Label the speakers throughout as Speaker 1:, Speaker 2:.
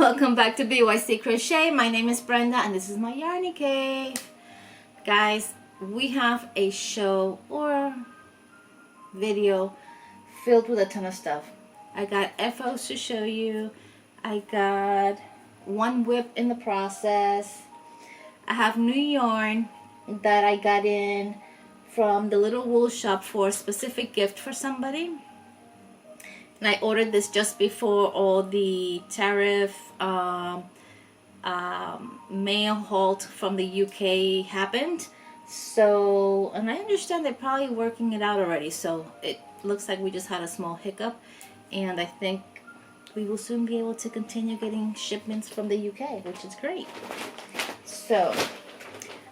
Speaker 1: Welcome back to B.Y.C Crochet. My name is Brenda and this is my yarny cave. Guys, we have a show or video filled with a ton of stuff. I got FOs to show you. I got one whip in the process. I have new yarn that I got in from the little wool shop for a specific gift for somebody. And I ordered this just before all the tariff mail halt from the UK happened. So, and I understand they're probably working it out already. So it looks like we just had a small hiccup. And I think we will soon be able to continue getting shipments from the UK, which is great. So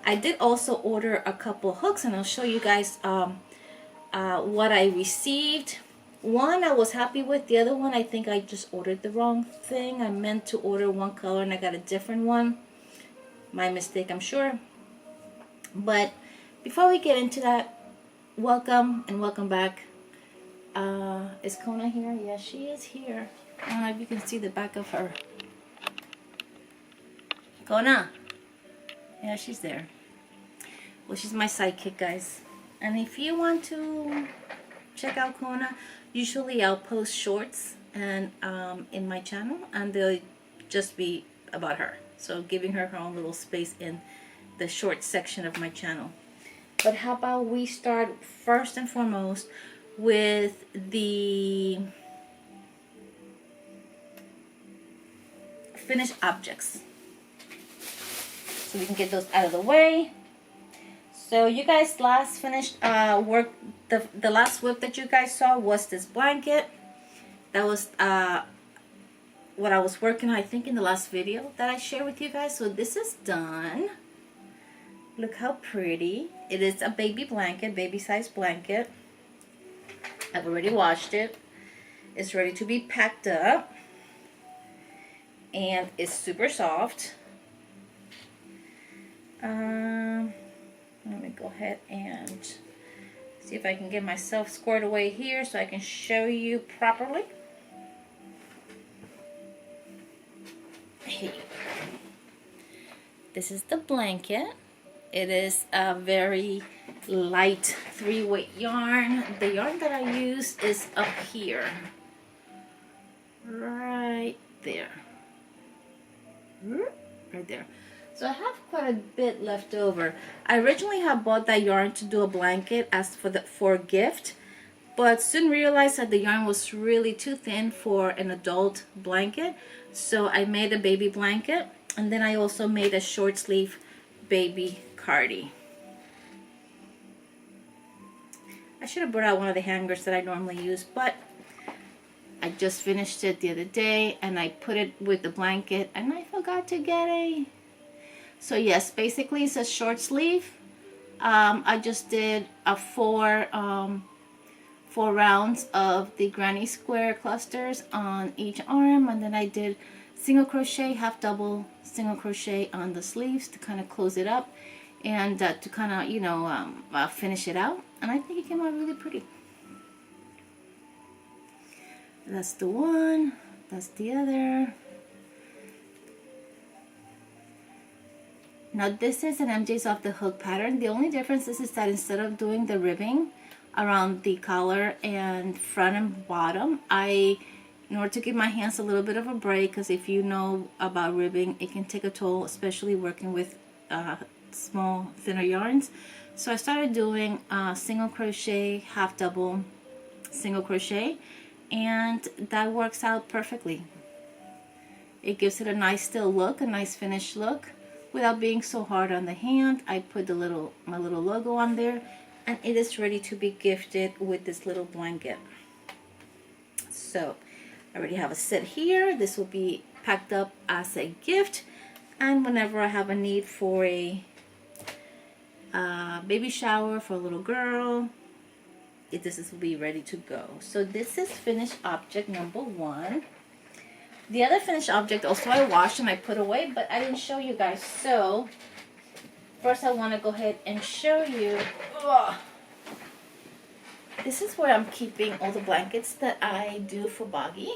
Speaker 1: I did also order a couple hooks, and I'll show you guys what I received. One I was happy with. The other one, I think I just ordered the wrong thing. I meant to order one color and I got a different one. My mistake, I'm sure. But before we get into that, welcome and welcome back. Is Kona here? Yes, she is here. I don't know if you can see the back of her. Kona. Yeah, she's there. Well, she's my sidekick, guys. And if you want to check out Kona, usually I'll post shorts and in my channel, and they'll just be about her. So giving her her own little space in the short section of my channel. But how about we start first and foremost with the finished objects, so we can get those out of the way. So you guys last finished work, the last whip that you guys saw was this blanket. That was what I was working on, I think, in the last video that I shared with you guys. So this is done. Look how pretty. It is a baby blanket, baby size blanket. I've already washed it. It's ready to be packed up. And it's super soft. Let me go ahead and see if I can get myself squared away here so I can show you properly. Here you go. This is the blanket. It is a very light 3-weight yarn. The yarn that I use is up here. Right there. Right there. So I have quite a bit left over. I originally had bought that yarn to do a blanket as for a gift, but soon realized that the yarn was really too thin for an adult blanket. So I made a baby blanket, and then I also made a short sleeve baby cardi. I should have brought out one of the hangers that I normally use, but I just finished it the other day and I put it with the blanket and I forgot to get a... So yes, basically it's a short sleeve. I just did a four rounds of the granny square clusters on each arm, and then I did single crochet, half double single crochet on the sleeves to kind of close it up and to kind of, you know, finish it out. And I think it came out really pretty. That's the one, that's the other. Now this is an MJ's Off the Hook pattern. The only difference is that instead of doing the ribbing around the collar and front and bottom, in order to give my hands a little bit of a break, because if you know about ribbing, it can take a toll, especially working with small, thinner yarns. So I started doing single crochet, half double, single crochet, and that works out perfectly. It gives it a nice still look, a nice finished look, without being so hard on the hand. I put my little logo on there, and it is ready to be gifted with this little blanket. So I already have a set here. This will be packed up as a gift, and whenever I have a need for a baby shower for a little girl, this will be ready to go. So this is finished object number 1. The other finished object also I washed and I put away, but I didn't show you guys. So first I want to go ahead and show you. This is where I'm keeping all the blankets that I do for Boggy.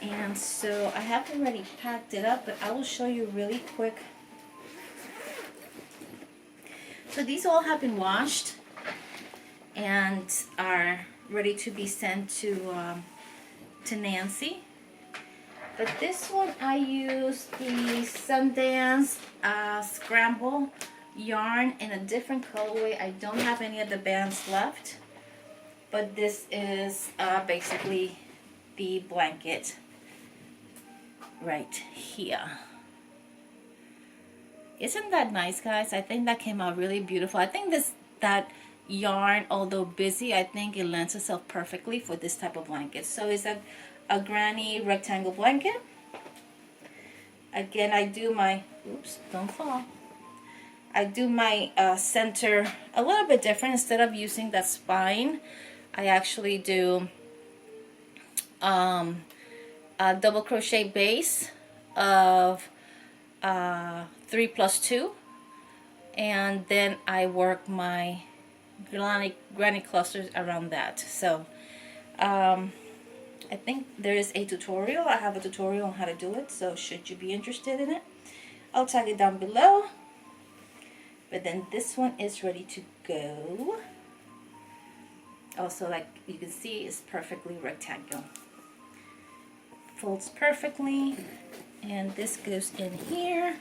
Speaker 1: And so I have already packed it up, but I will show you really quick. So these all have been washed and are ready to be sent to Nancy. But this one I used the Sundance Scramble yarn in a different colorway. I don't have any of the bands left, but this is basically the blanket right here. Isn't that nice, guys? I think that came out really beautiful. I think that yarn, although busy, I think it lends itself perfectly for this type of blanket. So it's a granny rectangle blanket. Again, I do my, oops, don't fall. I do my center a little bit different. Instead of using that spine, I actually do a double crochet base of 3 plus 2, and then I work my granny clusters around that. So I think there is a tutorial. I have a tutorial on how to do it, so should you be interested in it, I'll tag it down below. But then this one is ready to go. Also, like you can see, it's perfectly rectangular. Folds perfectly, and this goes in here.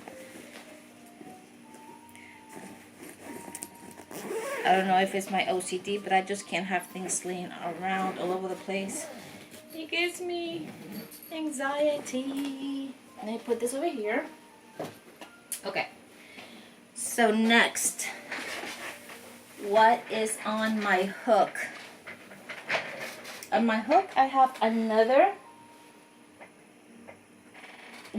Speaker 1: I don't know if it's my OCD, but I just can't have things laying around all over the place. It gives me anxiety. Let me put this over here. Okay. So next, what is on my hook? On my hook, I have another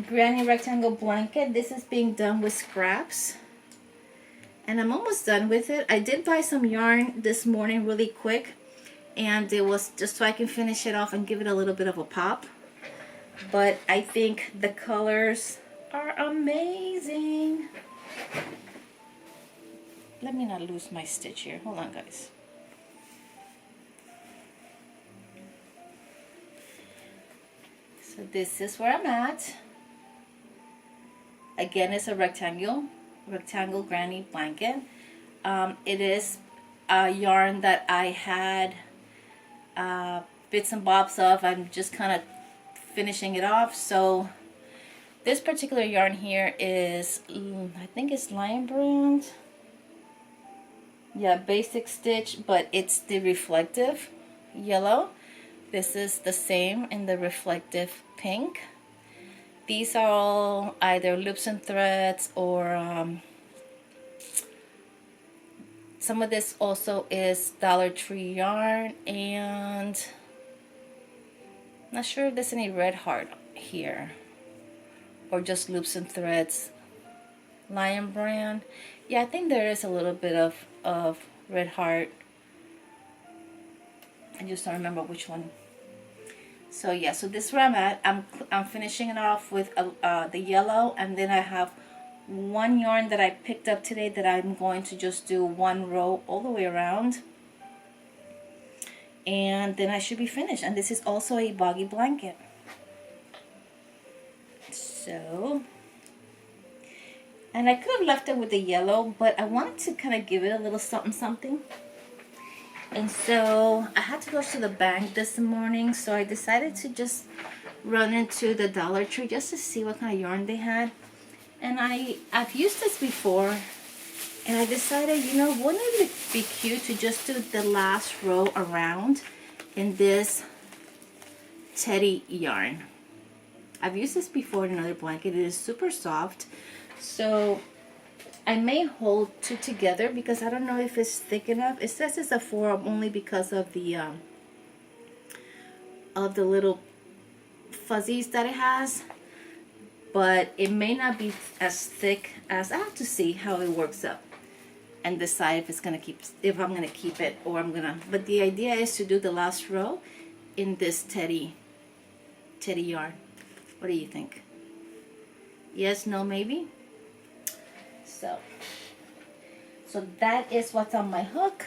Speaker 1: granny rectangle blanket. This is being done with scraps, and I'm almost done with it. I did buy some yarn this morning really quick, and it was just so I can finish it off and give it a little bit of a pop. But I think the colors are amazing. Let me not lose my stitch here. Hold on, guys. So this is where I'm at. Again, it's a rectangle granny blanket. It is a yarn that I had bits and bobs of. I'm just kind of finishing it off. So this particular yarn here is, I think it's Lion Brand. Yeah, basic stitch, but it's the reflective yellow. This is the same in the reflective pink. These are all either loops and threads, or some of this also is Dollar Tree yarn, and I'm not sure if there's any red heart here, or just loops and threads. Lion Brand. Yeah, I think there is a little bit of red heart. I just don't remember which one. So yeah, so this is where I'm at. I'm finishing it off with the yellow, and then I have one yarn that I picked up today that I'm going to just do one row all the way around, and then I should be finished. And this is also a boggy blanket. So, and I could have left it with the yellow, but I wanted to kind of give it a little something something. And so I had to go to the bank this morning, so I decided to just run into the Dollar Tree just to see what kind of yarn they had. And I've used this before, and I decided, you know, wouldn't it be cute to just do the last row around in this teddy yarn. I've used this before in another blanket. It is super soft, so I may hold two together because I don't know if it's thick enough. It says it's a 4 only because of the little fuzzies that it has, but it may not be as thick as, I have to see how it works up and decide if it's gonna keep, if I'm gonna keep it or I'm gonna. But the idea is to do the last row in this teddy yarn. What do you think? Yes, no, maybe? So that is what's on my hook.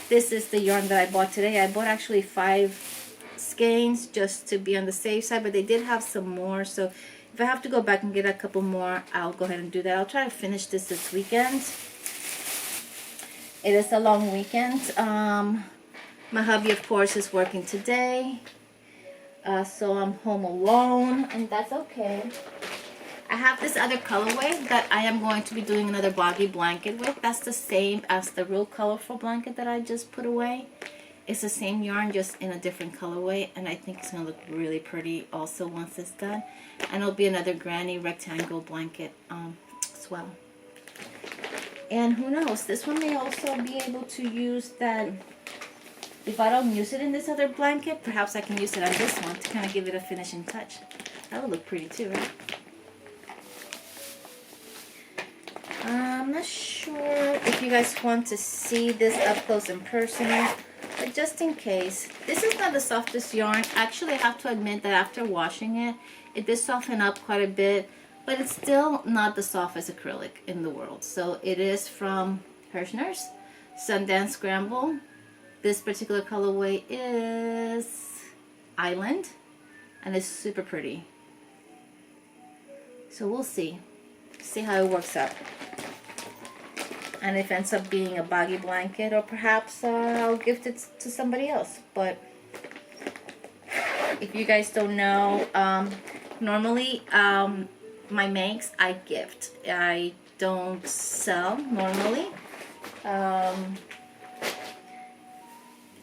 Speaker 1: This is the yarn that I bought today. I bought actually 5 skeins just to be on the safe side, but they did have some more. So if I have to go back and get a couple more, I'll go ahead and do that. I'll try to finish this weekend. It is a long weekend. My hubby, of course, is working today. So I'm home alone, and that's okay. I have this other colorway that I am going to be doing another boggy blanket with. That's the same as the real colorful blanket that I just put away. It's the same yarn, just in a different colorway, and I think it's going to look really pretty also once it's done. And it'll be another granny rectangle blanket as well. And who knows, this one may also be able to use that. If I don't use it in this other blanket, perhaps I can use it on this one to kind of give it a finishing touch. That would look pretty too, right? I'm not sure if you guys want to see this up close and personal, but just in case, this is not the softest yarn. Actually, I have to admit that after washing it, it did soften up quite a bit, but it's still not the softest acrylic in the world. So it is from Hirschner's Sundance Scramble. This particular colorway is Island, and it's super pretty. So we'll see how it works out. And if it ends up being a boggy blanket, or perhaps I'll gift it to somebody else. But if you guys don't know, normally my makes I gift. I don't sell normally.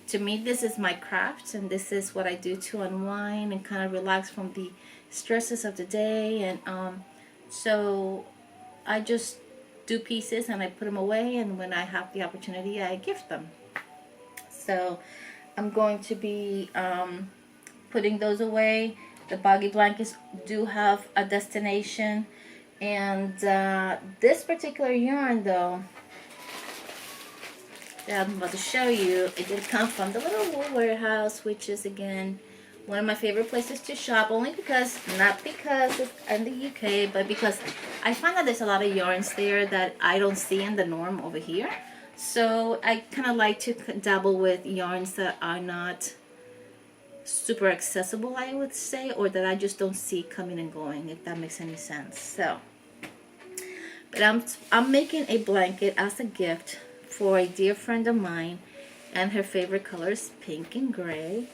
Speaker 1: To me, this is my craft, and this is what I do to unwind and kind of relax from the stresses of the day. And so I just do pieces and I put them away, and when I have the opportunity, I gift them. So I'm going to be putting those away. The boggy blankets do have a destination, and this particular yarn though that I'm about to show you, it did come from the Little Wool Warehouse, which is again one of my favorite places to shop, only because, not because it's in the UK, but because I find that there's a lot of yarns there that I don't see in the norm over here. So I kind of like to dabble with yarns that are not super accessible, I would say, or that I just don't see coming and going, if that makes any sense. So, but I'm making a blanket as a gift for a dear friend of mine, and her favorite color is pink and gray.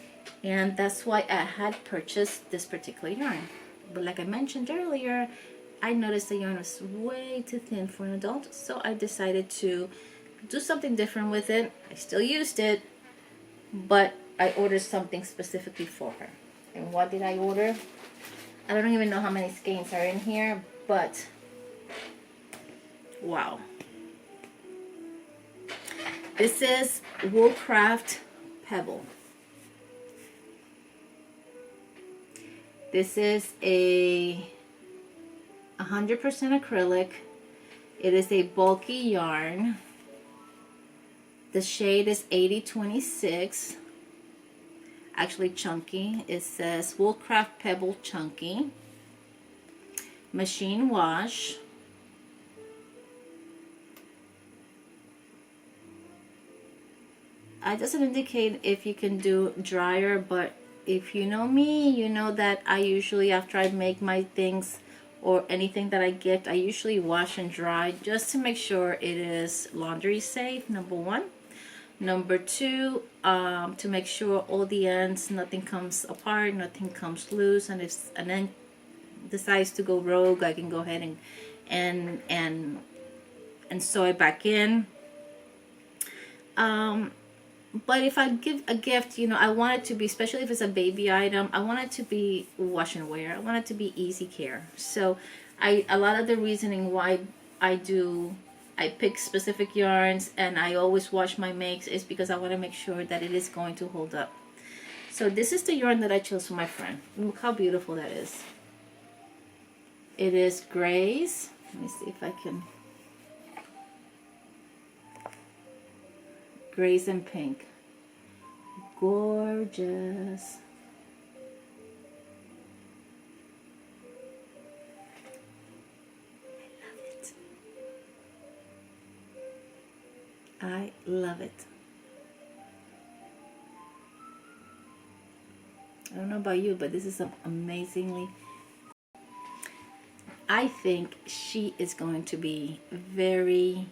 Speaker 1: And that's why I had purchased this particular yarn. But like I mentioned earlier, I noticed the yarn was way too thin for an adult, so I decided to do something different with it. I still used it, but I ordered something specifically for her. And what did I order? I don't even know how many skeins are in here, but wow. This is Woolcraft Pebble. This is a 100% acrylic. It is a bulky yarn. The shade is 8026. Actually chunky. It says Woolcraft Pebble Chunky. Machine wash. It doesn't indicate if you can do dryer, but if you know me, you know that I usually, after I make my things or anything that I gift, I usually wash and dry just to make sure it is laundry safe, number one. Number two, to make sure all the ends, nothing comes apart, nothing comes loose, and if an end decides to go rogue, I can go ahead and sew it back in. But if I give a gift, you know, I want it to be, especially if it's a baby item, I want it to be wash and wear. I want it to be easy care. So a lot of the reasoning why I pick specific yarns and I always wash my makes is because I want to make sure that it is going to hold up. So this is the yarn that I chose for my friend. Look how beautiful that is. It is grays. Let me see if I can. Grays and pink. Gorgeous. I love it. I don't know about you, but this is amazingly. I think she is going to be very,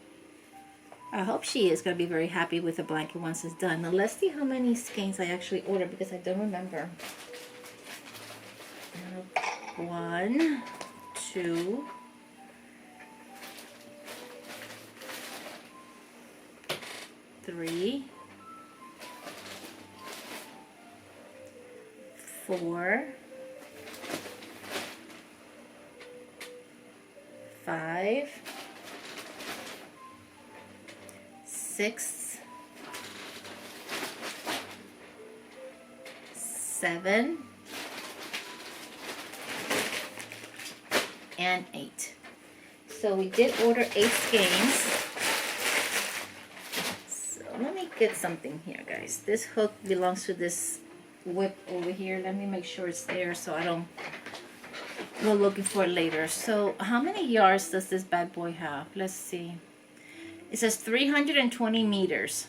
Speaker 1: I hope she is going to be very happy with the blanket once it's done. Now let's see how many skeins I actually ordered, because I don't remember. 1, 2, 3, 4, 5, 6, 7, and 8. So we did order 8 skeins. So let me get something here, guys. This hook belongs to this whip over here. Let me make sure it's there so I don't go looking for it later. So how many yards does this bad boy have? Let's see. It says 320 meters.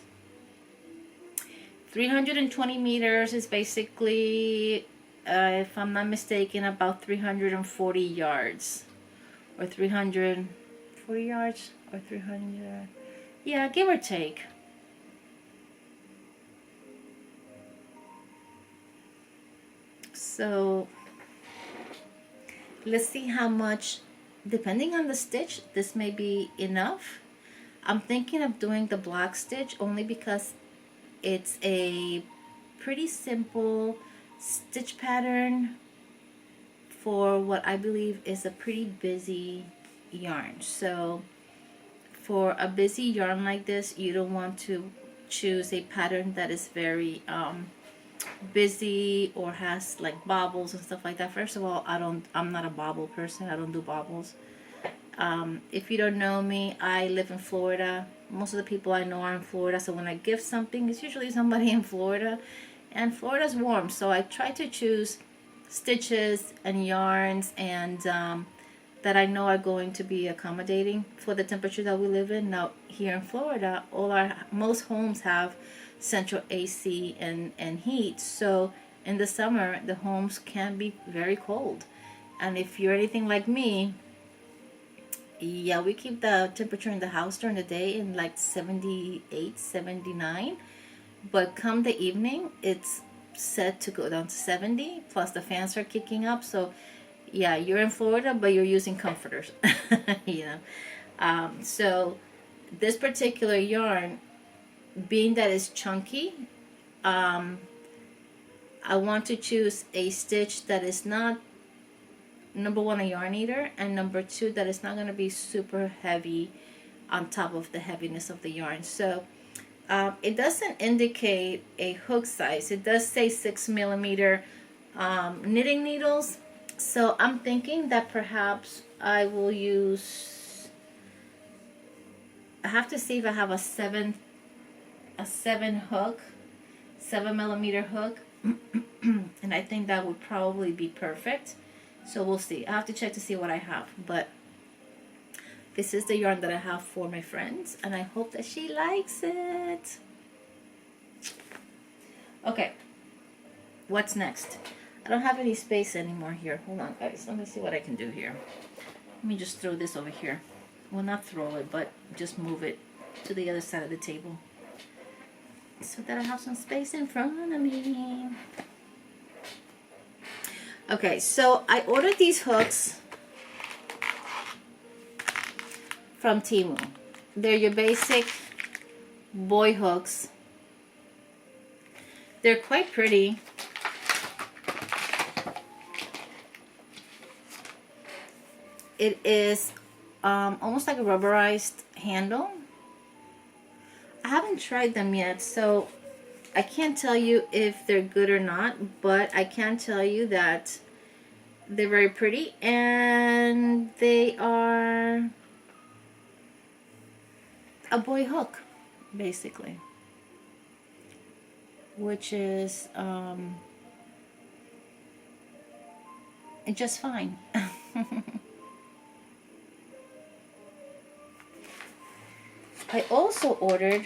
Speaker 1: 320 meters is basically, if I'm not mistaken, about 340 yards. Or 340 yards, or 300. Yeah, give or take. So let's see how much, depending on the stitch, this may be enough. I'm thinking of doing the block stitch only because it's a pretty simple stitch pattern for what I believe is a pretty busy yarn. So for a busy yarn like this, you don't want to choose a pattern that is very busy or has like bobbles and stuff like that. First of all, I'm not a bobble person. I don't do bobbles. If you don't know me, I live in Florida. Most of the people I know are in Florida, so when I gift something, it's usually somebody in Florida, and Florida's warm, so I try to choose stitches and yarns and that I know are going to be accommodating for the temperature that we live in. Now here in Florida, most homes have central AC and heat, so in the summer the homes can be very cold, and if you're anything like me, yeah, we keep the temperature in the house during the day in like 78, 79, but come the evening it's set to go down to 70, plus the fans are kicking up. So yeah, you're in Florida, but you're using comforters. You know, so this particular yarn, being that it's chunky, I want to choose a stitch that is not, number one, a yarn eater, and number two, that it's not going to be super heavy on top of the heaviness of the yarn. So it doesn't indicate a hook size. It does say 6mm knitting needles. So I'm thinking that perhaps I will use, I have to see if I have a 7 hook, 7mm hook, and I think that would probably be perfect. So we'll see. I have to check to see what I have, but this is the yarn that I have for my friends, and I hope that she likes it. Okay, what's next? I don't have any space anymore here. Hold on, guys. Let me see what I can do here. Let me just throw this over here. Well, not throw it, but just move it to the other side of the table so that I have some space in front of me. Okay, so I ordered these hooks from Temu. They're your basic boy hooks. They're quite pretty. It is almost like a rubberized handle. I haven't tried them yet, so I can't tell you if they're good or not, but I can tell you that they're very pretty, and they are a boy hook, basically, which is just fine. I also ordered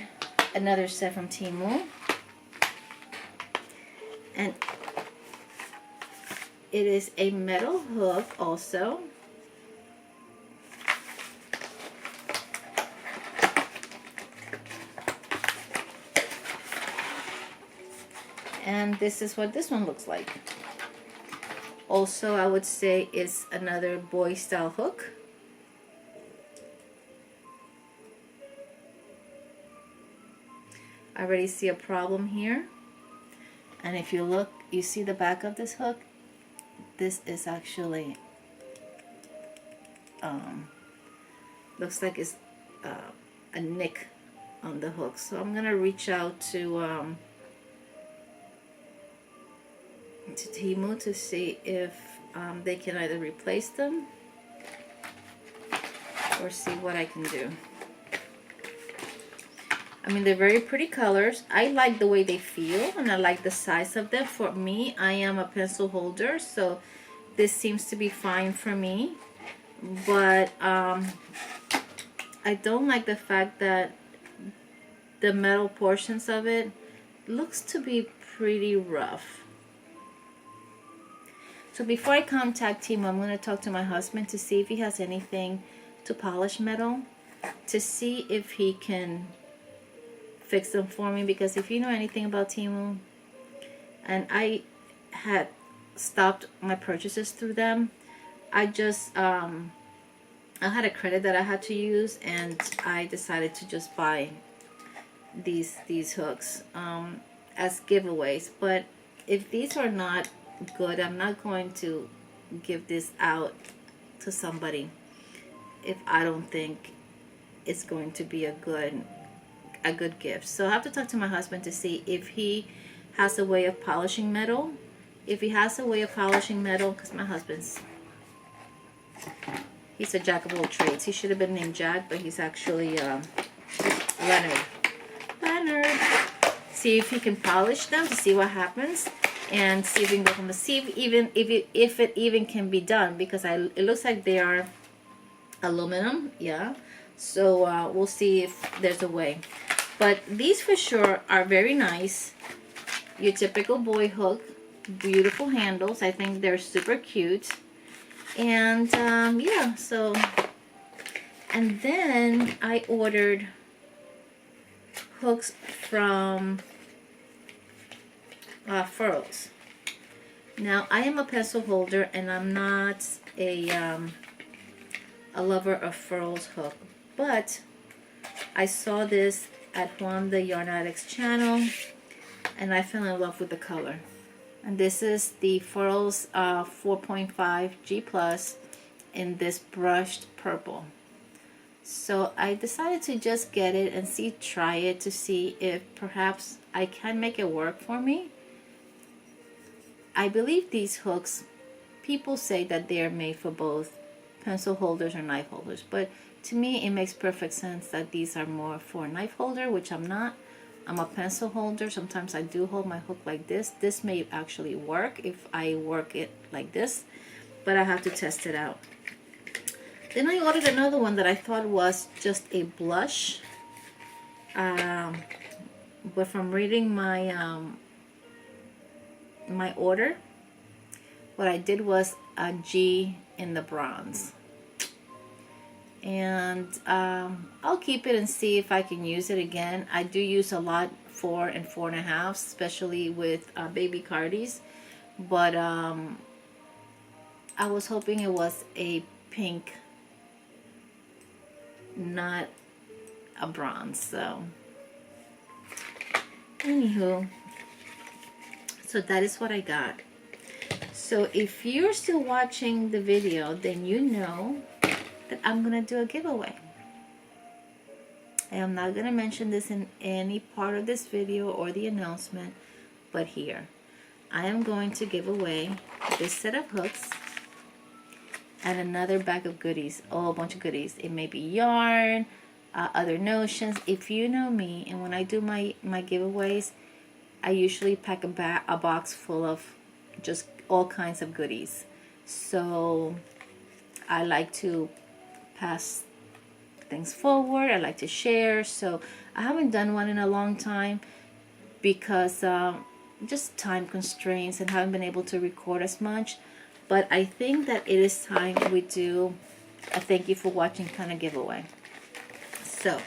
Speaker 1: another set from Temu, and it is a metal hook also. And this is what this one looks like. Also, I would say it's another boy style hook. I already see a problem here. And if you look, you see the back of this hook. This is actually, looks like it's a nick on the hook. So I'm gonna reach out to Temu to see if they can either replace them or see what I can do. I mean, they're very pretty colors. I like the way they feel and I like the size of them. For me, I am a pencil holder, so this seems to be fine for me. But I don't like the fact that the metal portions of it looks to be pretty rough. So before I contact Temu, I'm going to talk to my husband to see if he has anything to polish metal, to see if he can fix them for me. Because if you know anything about Temu, and I had stopped my purchases through them, I just I had a credit that I had to use, and I decided to just buy these hooks as giveaways. But if these are not good, I'm not going to give this out to somebody if I don't think it's going to be a good gift. So I have to talk to my husband to see if he has a way of polishing metal. If he has a way of polishing metal, because my husband's, he's a jack of all trades. He should have been named Jack, but he's actually Leonard. See if he can polish them to see what happens, and see if we can go from the, see if it even can be done, because it looks like they are aluminum, yeah. So we'll see if there's a way. But these for sure are very nice. Your typical boy hook, beautiful handles. I think they're super cute. And yeah, so, and then I ordered hooks from Furls. Now, I am a pencil holder, and I'm not a lover of Furls hook, but I saw this at Juan the Yarn Addict's channel, and I fell in love with the color. And this is the Furls 4.5 G Plus in this brushed purple. So I decided to just get it and try it to see if perhaps I can make it work for me. I believe these hooks, people say that they are made for both pencil holders or knife holders, but to me it makes perfect sense that these are more for a knife holder, which I'm not. I'm a pencil holder. Sometimes I do hold my hook like this. This may actually work if I work it like this, but I have to test it out. Then I ordered another one that I thought was just a blush, but from reading my my order, what I did was a G in the bronze. And I'll keep it and see if I can use it again. I do use a lot 4 and 4.5, especially with baby cardies. But I was hoping it was a pink, not a bronze. So anywho, so that is what I got. So if you're still watching the video, then you know that I'm gonna do a giveaway. I am not gonna mention this in any part of this video or the announcement, but here I am going to give away this set of hooks and another bag of goodies, a whole bunch of goodies. It may be yarn, other notions. If you know me, and when I do my giveaways, I usually pack a box full of just all kinds of goodies. So I like to pass things forward. I like to share. So I haven't done one in a long time because just time constraints and haven't been able to record as much. But I think that it is time we do a thank you for watching kind of giveaway. So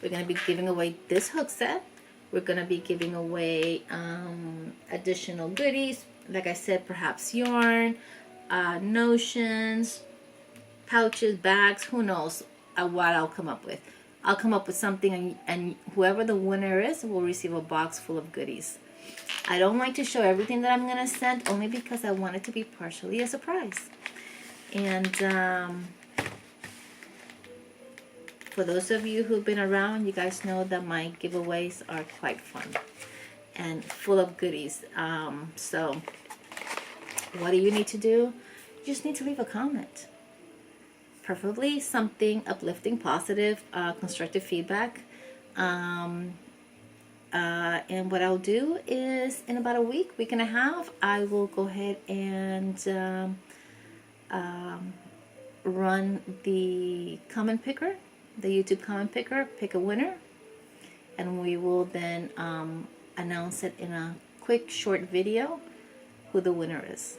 Speaker 1: we're going to be giving away this hook set. We're going to be giving away additional goodies. Like I said, perhaps yarn, notions, pouches, bags, who knows what I'll come up with. I'll come up with something, and whoever the winner is will receive a box full of goodies. I don't like to show everything that I'm going to send, only because I want it to be partially a surprise. And for those of you who've been around, you guys know that my giveaways are quite fun and full of goodies. So what do you need to do? You just need to leave a comment. Preferably something uplifting, positive, constructive feedback. And what I'll do is in about a week and a half, I will go ahead and run the comment picker, the YouTube comment picker, pick a winner, and we will then announce it in a quick short video who the winner is.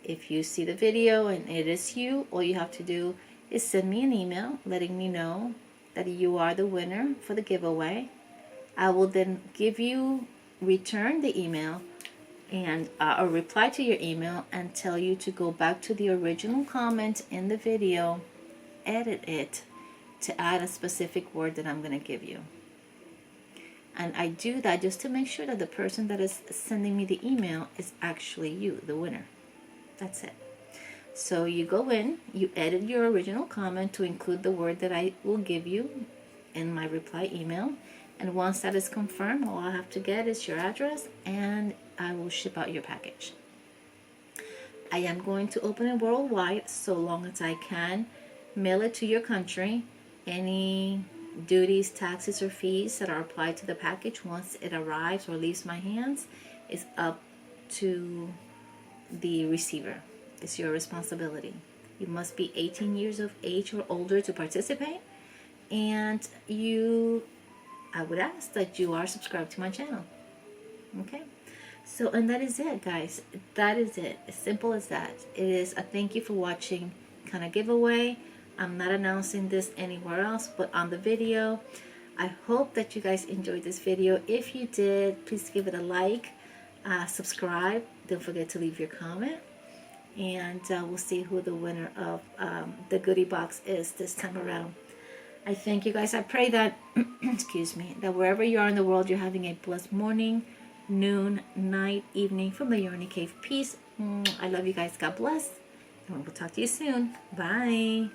Speaker 1: If you see the video and it is you, all you have to do is send me an email letting me know that you are the winner for the giveaway. I will then return the email and or reply to your email and tell you to go back to the original comment in the video, edit it to add a specific word that I'm going to give you. And I do that just to make sure that the person that is sending me the email is actually you, the winner. That's it. So you go in, you edit your original comment to include the word that I will give you in my reply email. And once that is confirmed, all I have to get is your address and I will ship out your package. I am going to open it worldwide so long as I can mail it to your country. Any duties, taxes, or fees that are applied to the package once it arrives or leaves my hands is up to the receiver. It's your responsibility. You must be 18 years of age or older to participate, and I would ask that you are subscribed to my channel. Okay, so and that is it, guys. That is it. As simple as that. It is a thank you for watching kind of giveaway. I'm not announcing this anywhere else but on the video. I hope that you guys enjoyed this video. If you did, please give it a like, subscribe. Don't forget to leave your comment, and we'll see who the winner of the goodie box is this time around. I thank you guys. I pray that excuse me, that wherever you are in the world, you're having a blessed morning, noon, night, evening from the Yarny Cave. Peace. I love you guys. God bless, and we'll talk to you soon. Bye.